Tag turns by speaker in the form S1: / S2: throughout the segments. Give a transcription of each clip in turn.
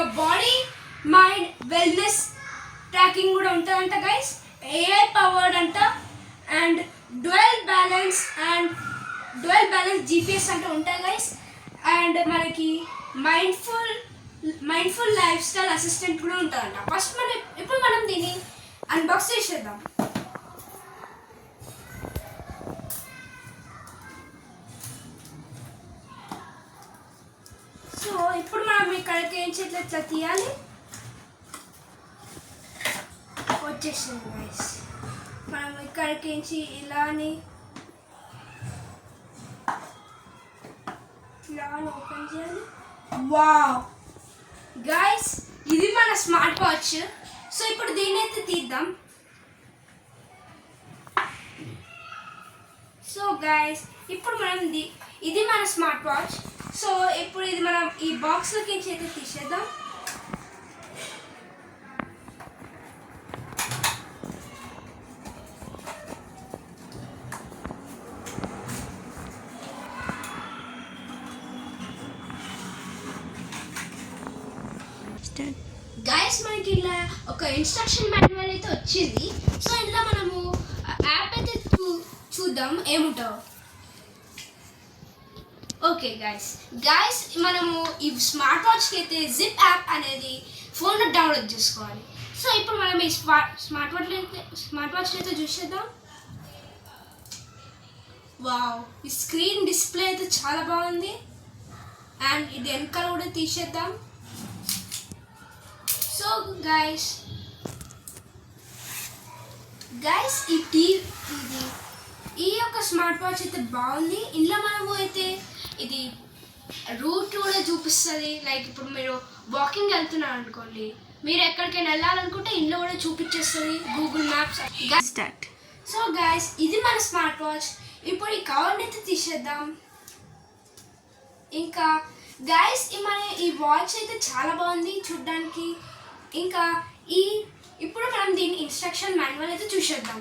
S1: ఇంకా body mind wellness tracking కూడా ఉంటుందంట గైస్. AI పవర్డ్ అంట. అండ్ డ్యూయల్ బ్యాలెన్స్ GPS అంటే ఉంటాయి గైస్. అండ్ మనకి మైండ్ఫుల్ లైఫ్ స్టైల్ అసిస్టెంట్ కూడా ఉంటుందంట. ఫస్ట్ ఇప్పుడు మనం దీన్ని అన్బాక్స్ చేసేద్దాం. సో ఇప్పుడు మనం ఇక్కడికి ఏం చేయాలి, ఇట్లా తీయాలి. వచ్చేసింది గైస్. మనం ఇక్కడికి ఇలా ఓపెన్ చేయాలి. వావ్ గైస్, ఇది మన స్మార్ట్ వాచ్. సో ఇప్పుడు దీన్ని అయితే తీద్దాం. సో గైస్, ఇప్పుడు మనం ఇది మన స్మార్ట్ వాచ్. సో ఇప్పుడు ఇది మనం ఈ బాక్స్లోకి అయితే తీసేద్దాం. గైస్, మనకి ఇలా ఒక ఇన్స్ట్రక్షన్ మాన్యువల్ అయితే వచ్చింది. సో ఇందులో మనము యాప్ అయితే చూద్దాం ఏముంటావు. ఓకే గైస్, మనము ఈ స్మార్ట్ వాచ్కి అయితే జిప్ యాప్ అనేది ఫోన్లో డౌన్లోడ్ చేసుకోవాలి. సో ఇప్పుడు మనం ఈ స్మార్ట్ వాచ్ అయితే చూసేద్దాం. వావ్, ఈ స్క్రీన్ డిస్ప్లే అయితే చాలా బాగుంది. అండ్ ఇది వెనకాల కూడా తీసేద్దాం. సో గైస్ ఈ యొక్క స్మార్ట్ వాచ్ అయితే బాగుంది. ఇందులో మనము అయితే ఇది రూట్ కూడా చూపిస్తుంది. లైక్ ఇప్పుడు మీరు వాకింగ్ వెళ్తున్నారు అనుకోండి, మీరు ఎక్కడికైనా వెళ్ళాలనుకుంటే ఇంట్లో కూడా చూపించేస్తుంది గూగుల్ మ్యాప్స్. సో గైస్, ఇది మన స్మార్ట్ వాచ్. ఇప్పుడు ఈ కవర్ని అయితే తీసేద్దాం. ఇంకా గైస్, ఈ వాచ్ అయితే చాలా బాగుంది చూడ్డానికి. ఇంకా ఇప్పుడు మనం దీని ఇన్స్ట్రక్షన్ మాన్యువల్ అయితే చూసేద్దాం.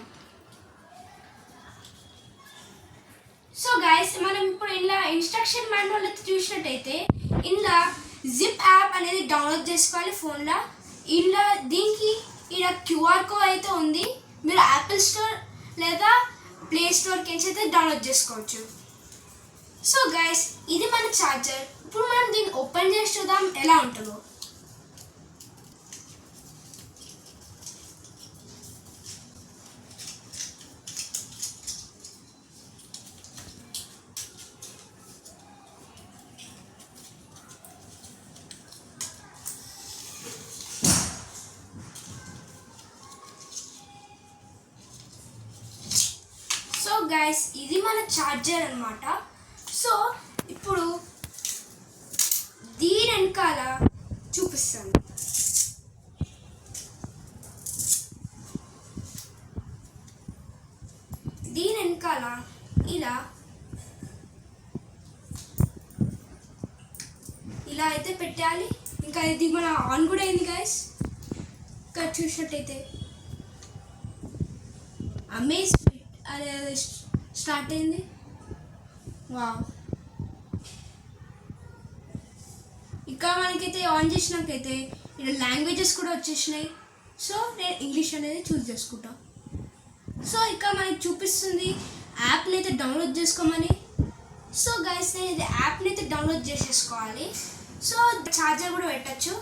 S1: సో గైస్, మనం ఇప్పుడు ఇలా ఇన్స్ట్రక్షన్ మాన్యువల్ అయితే చూసినట్టయితే ఇందులో జిప్ యాప్ అనేది డౌన్లోడ్ చేసుకోవాలి ఫోన్లో. ఇందులో దీనికి ఇలా QR కోడ్ అయితే ఉంది. మీరు యాపిల్ స్టోర్ లేదా ప్లే స్టోర్కి అయితే డౌన్లోడ్ చేసుకోవచ్చు. సో గైస్, ఇది మన ఛార్జర్. ఇప్పుడు మనం దీన్ని ఓపెన్ చేసి చూద్దాం ఎలా ఉంటుందో. సో గైస్, ఇది మన ఛార్జర్ అన్నమాట. సో ఇప్పుడు దీని వెనకాల చూపిస్తాను. దీని వెనకాల ఇలా అయితే పెట్టాలి. ఇంకా ఇది మన ఆన్ కూడా అయింది గైస్. ఇక్కడ చూసినట్టయితే అమేజ్ అదే స్టార్ట్ అయింది. వావ్, ఇక్కడ మనకైతే ఆన్ చేసినాకైతే ఇక్కడ లాంగ్వేజెస్ కూడా వచ్చేసినాయి. సో నేను ఇంగ్లీష్ అనేది చూస్ చేసుకుంటా. సో ఇక్కడ మనకి చూపిస్తుంది యాప్ని అయితే డౌన్లోడ్ చేసుకోమని. సో గైస్, నేను ఇది యాప్ని అయితే డౌన్లోడ్ చేసేసుకోవాలి. సో ఛార్జర్ కూడా పెట్టచ్చు.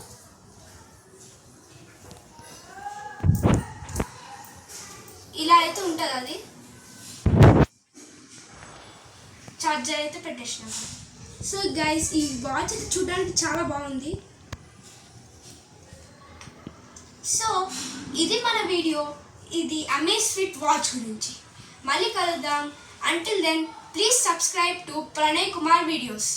S1: ఇలా అయితే ఉంటుంది. అది ఛార్జర్ అయితే పెట్టేసినాం. సో గైస్, ఈ వాచ్ అయితే చూడడానికి చాలా బాగుంది. సో ఇది మన వీడియో, ఇది అమేజ్ఫిట్ వాచ్ గురించి. మళ్ళీ కలుద్దాం. Until then please subscribe to Pranay Kumar videos.